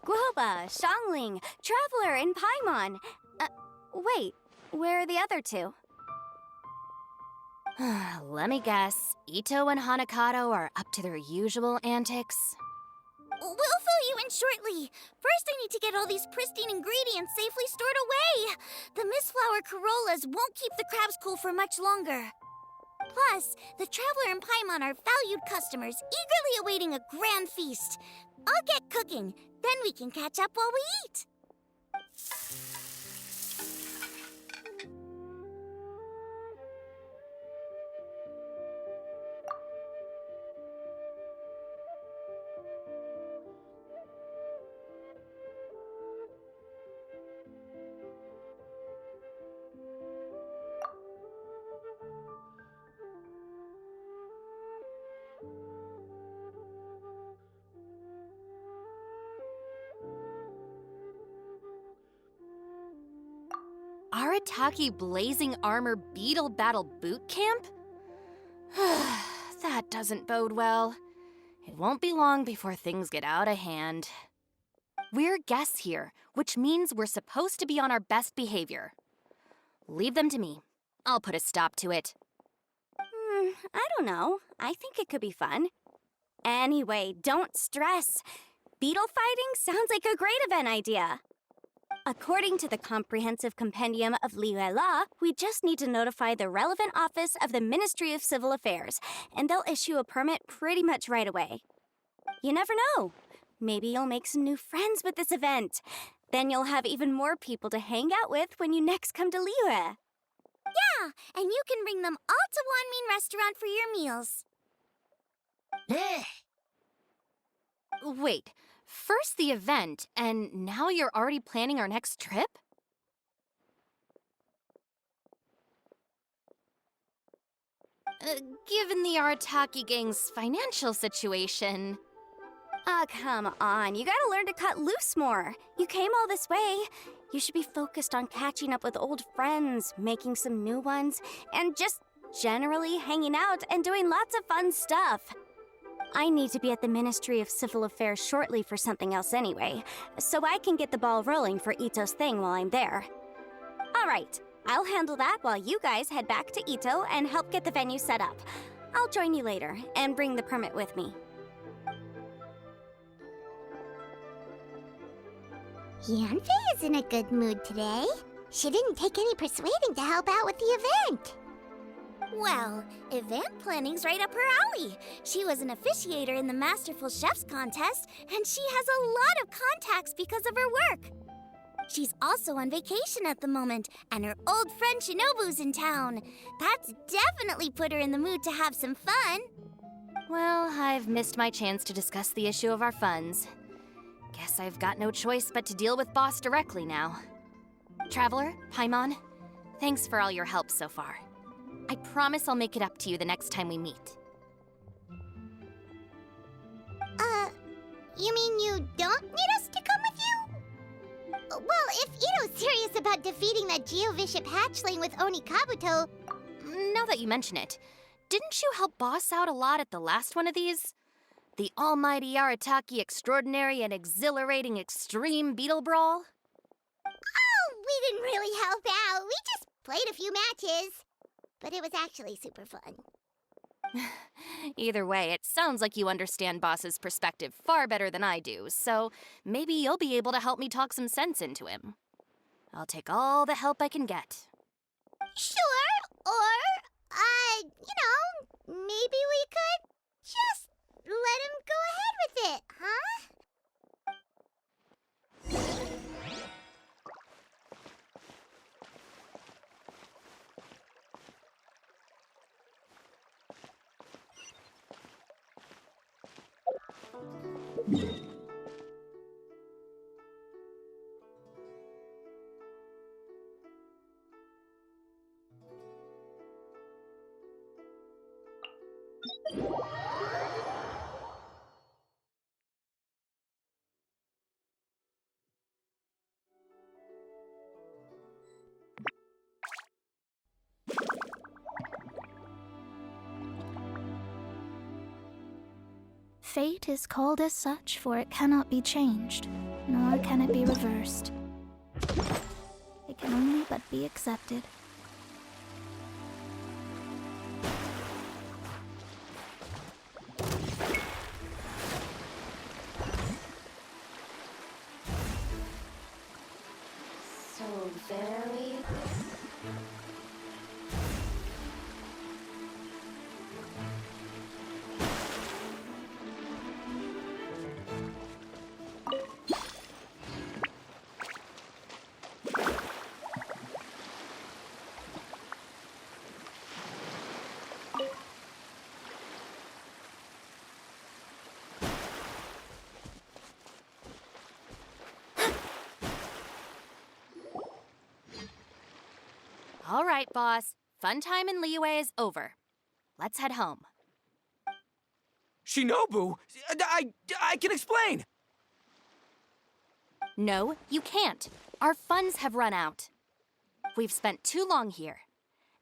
Guoba, Xiangling, Traveler, and Paimon. Wait, where are the other two? Let me guess. Ito and Hanakato are up to their usual antics? We'll fill you in shortly. First, I need to get all these pristine ingredients safely stored away. The Mistflower Corollas won't keep the crabs cool for much longer. Plus, the Traveler and Paimon are valued customers, eagerly awaiting a grand feast. I'll get cooking, then we can catch up while we eat. Arataki Blazing Armor Beetle Battle Boot Camp? That doesn't bode well. It won't be long before things get out of hand. We're guests here, which means we're supposed to be on our best behavior. Leave them to me. I'll put a stop to it. I don't know. I think it could be fun. Anyway, don't stress. Beetle fighting sounds like a great event idea. According to the Comprehensive Compendium of Liyue Law, we just need to notify the relevant office of the Ministry of Civil Affairs, and they'll issue a permit pretty much right away. You never know. Maybe you'll make some new friends with this event. Then you'll have even more people to hang out with when you next come to Liyue. Yeah, and you can bring them all to Wanmin Restaurant for your meals. Wait, first the event, and now you're already planning our next trip? Given the Arataki gang's financial situation... Ah, come on. You gotta learn to cut loose more. You came all this way. You should be focused on catching up with old friends, making some new ones, and just generally hanging out and doing lots of fun stuff. I need to be at the Ministry of Civil Affairs shortly for something else anyway, so I can get the ball rolling for Ito's thing while I'm there. All right, I'll handle that while you guys head back to Ito and help get the venue set up. I'll join you later and bring the permit with me. Yanfei is in a good mood today. She didn't take any persuading to help out with the event. Well, event planning's right up her alley. She was an officiator in the Masterful Chefs contest, and she has a lot of contacts because of her work. She's also on vacation at the moment, and her old friend Shinobu's in town. That's definitely put her in the mood to have some fun. Well, I've missed my chance to discuss the issue of our funds. Guess I've got no choice but to deal with Boss directly now. Traveler, Paimon, thanks for all your help so far. I promise I'll make it up to you the next time we meet. You mean you don't need us to come with you? Well, if Ito's serious about defeating that Geovishap hatchling with Oni Kabuto... Now that you mention it, didn't you help Boss out a lot at the last one of these? The almighty Arataki extraordinary and exhilarating extreme Beetle Brawl? Oh, we didn't really help out. We just played a few matches. But it was actually super fun. Either way, it sounds like you understand Boss's perspective far better than I do, so maybe you'll be able to help me talk some sense into him. I'll take all the help I can get. Sure, or, maybe we could just let him go ahead with it, huh? Fate is called as such, for it cannot be changed. nor can it be reversed. It can only but be accepted. So very... All right, boss. Fun time in Liyue is over. Let's head home. Shinobu, I can explain. No, you can't. Our funds have run out. We've spent too long here.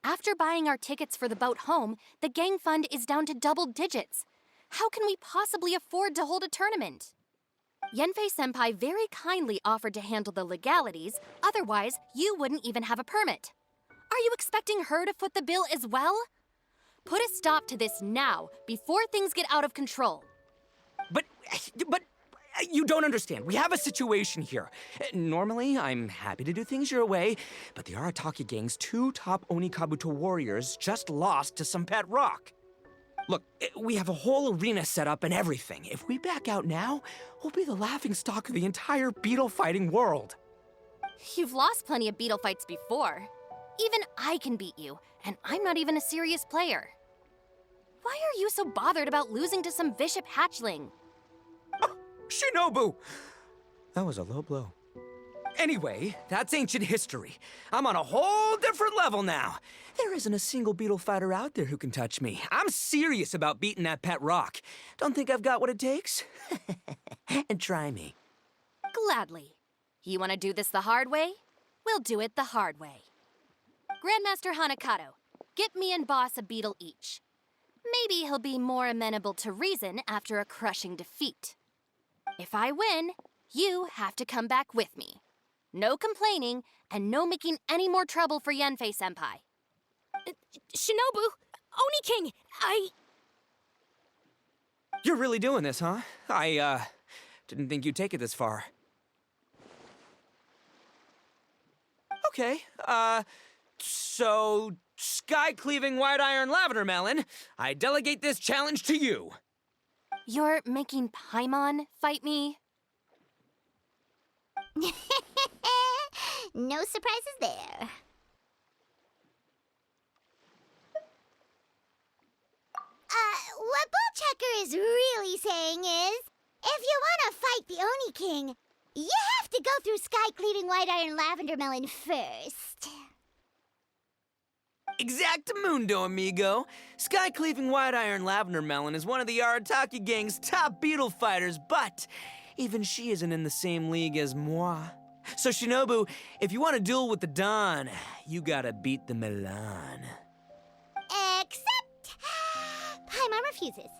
After buying our tickets for the boat home, the gang fund is down to double digits. How can we possibly afford to hold a tournament? Yenfei-senpai very kindly offered to handle the legalities, otherwise you wouldn't even have a permit. Are you expecting her to foot the bill as well? Put a stop to this now, before things get out of control. But you don't understand. We have a situation here. Normally, I'm happy to do things your way, but the Arataki gang's 2 top Onikabuto warriors just lost to some pet rock. Look, we have a whole arena set up and everything. If we back out now, we'll be the laughingstock of the entire beetle fighting world. You've lost plenty of beetle fights before. Even I can beat you, and I'm not even a serious player. Why are you so bothered about losing to some bishop hatchling? Oh, Shinobu! That was a low blow. Anyway, that's ancient history. I'm on a whole different level now. There isn't a single beetle fighter out there who can touch me. I'm serious about beating that pet rock. Don't think I've got what it takes? And try me. Gladly. You want to do this the hard way? We'll do it the hard way. Grandmaster Hanakato, get me and Boss a beetle each. Maybe he'll be more amenable to reason after a crushing defeat. If I win, you have to come back with me. No complaining, and no making any more trouble for Yenfei-senpai. Shinobu! Oni King! You're really doing this, huh? I didn't think you'd take it this far. Okay, so, sky-cleaving white iron lavender melon, I delegate this challenge to you. You're making Paimon fight me? No surprises there. What Bullchecker is really saying is, if you want to fight the Oni King, you have to go through sky-cleaving white iron lavender melon first. Exactamundo, amigo. Sky-cleaving white iron lavender melon is one of the Arataki gang's top beetle fighters, but even she isn't in the same league as moi. So, Shinobu, if you want to duel with the Don, you gotta beat the Milan. Except... Paimon refuses.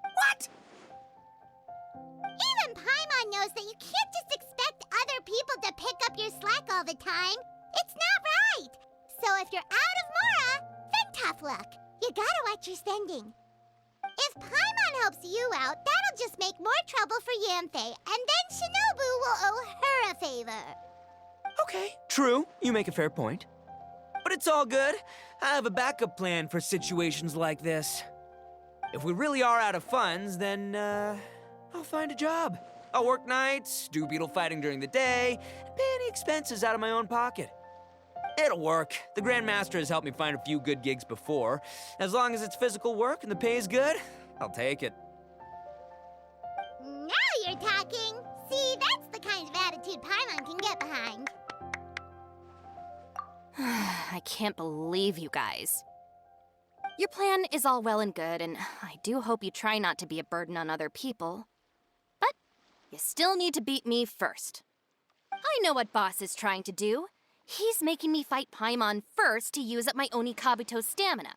What? Even Paimon knows that you can't just expect other people to pick up your slack all the time. It's not right. So if you're out of Mora, then tough luck. You gotta watch your spending. If Paimon helps you out, that'll just make more trouble for Yanfei, and then Shinobu will owe her a favor. Okay, true. You make a fair point. But it's all good. I have a backup plan for situations like this. If we really are out of funds, then, I'll find a job. I'll work nights, do beetle fighting during the day, and pay any expenses out of my own pocket. It'll work. The Grandmaster has helped me find a few good gigs before. As long as it's physical work and the pay is good, I'll take it. Now you're talking. See, that's the kind of attitude Paimon can get behind. I can't believe you guys. Your plan is all well and good, and I do hope you try not to be a burden on other people. But you still need to beat me first. I know what Boss is trying to do. He's making me fight Paimon first to use up my Oni Kabuto's stamina.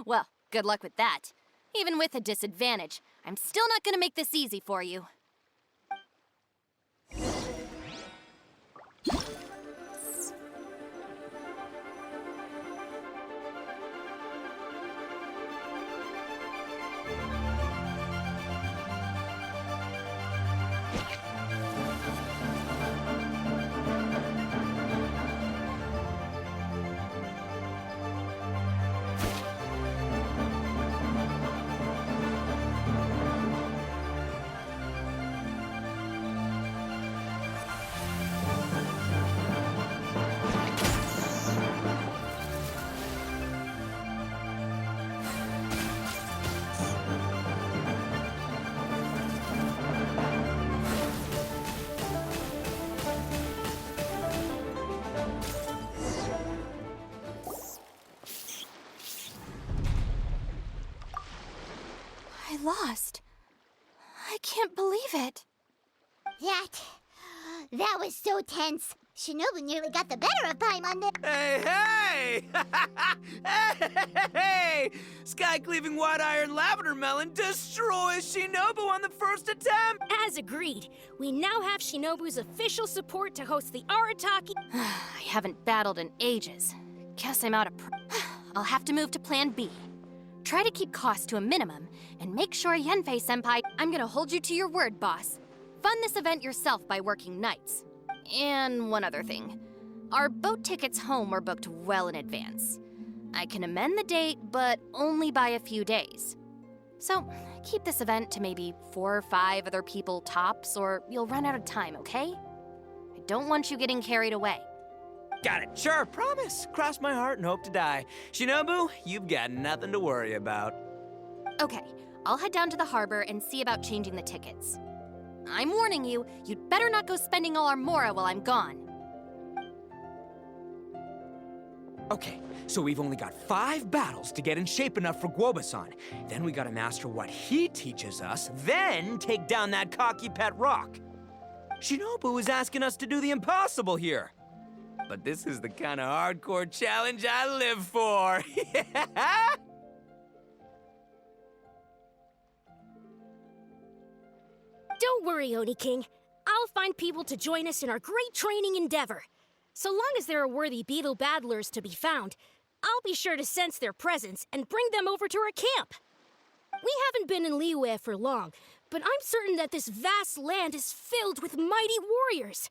Well, good luck with that. Even with a disadvantage, I'm still not gonna make this easy for you. lost. I can't believe it. That was so tense. Shinobu nearly got the better of Paimon there. Hey! Hey! Sky-cleaving white iron lavender melon destroys Shinobu on the first attempt! As agreed, we now have Shinobu's official support to host the Arataki. I haven't battled in ages. Guess I'm out of I'll have to move to Plan B. Try to keep costs to a minimum, and make sure Yenfei-senpai... I'm gonna hold you to your word, boss. Fund this event yourself by working nights. And one other thing. Our boat tickets home were booked well in advance. I can amend the date, but only by a few days. So, keep this event to maybe 4 or 5 other people tops, or you'll run out of time, okay? I don't want you getting carried away. Got it, sure, promise. Cross my heart and hope to die. Shinobu, you've got nothing to worry about. Okay, I'll head down to the harbor and see about changing the tickets. I'm warning you, you'd better not go spending all our mora while I'm gone. Okay, so we've only got 5 battles to get in shape enough for Guoba-san. Then we gotta master what he teaches us, then take down that cocky pet rock. Shinobu is asking us to do the impossible here. But this is the kind of hardcore challenge I live for. Don't worry, Oni King. I'll find people to join us in our great training endeavor. So long as there are worthy Beetle battlers to be found, I'll be sure to sense their presence and bring them over to our camp. We haven't been in Liyue for long, but I'm certain that this vast land is filled with mighty warriors.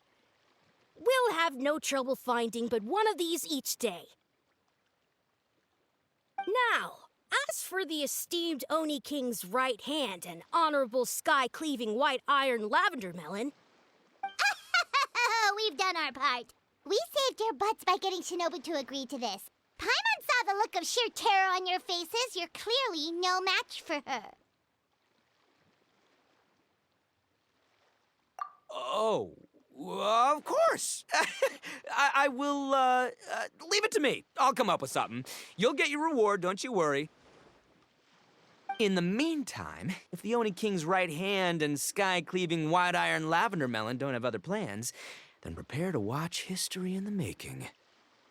We'll have no trouble finding but one of these each day. Now, as for the esteemed Oni King's right hand and honorable sky-cleaving white iron lavender melon... We've done our part. We saved your butts by getting Shinobu to agree to this. Paimon saw the look of sheer terror on your faces. You're clearly no match for her. Oh, of course. I will, leave it to me. I'll come up with something. You'll get your reward, don't you worry. In the meantime, if the Oni King's right hand and sky-cleaving white iron lavender melon don't have other plans, then prepare to watch history in the making.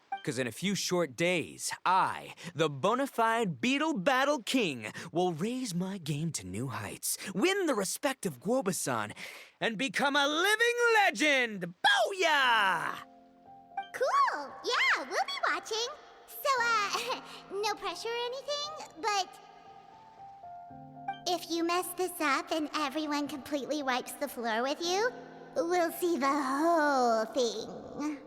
Because in a few short days, I, the bona fide Beetle Battle King, will raise my game to new heights, win the respect of Guoba-san, and become a living legend! Booyah! Cool. Yeah, we'll be watching. So, no pressure or anything, but... if you mess this up and everyone completely wipes the floor with you, we'll see the whole thing.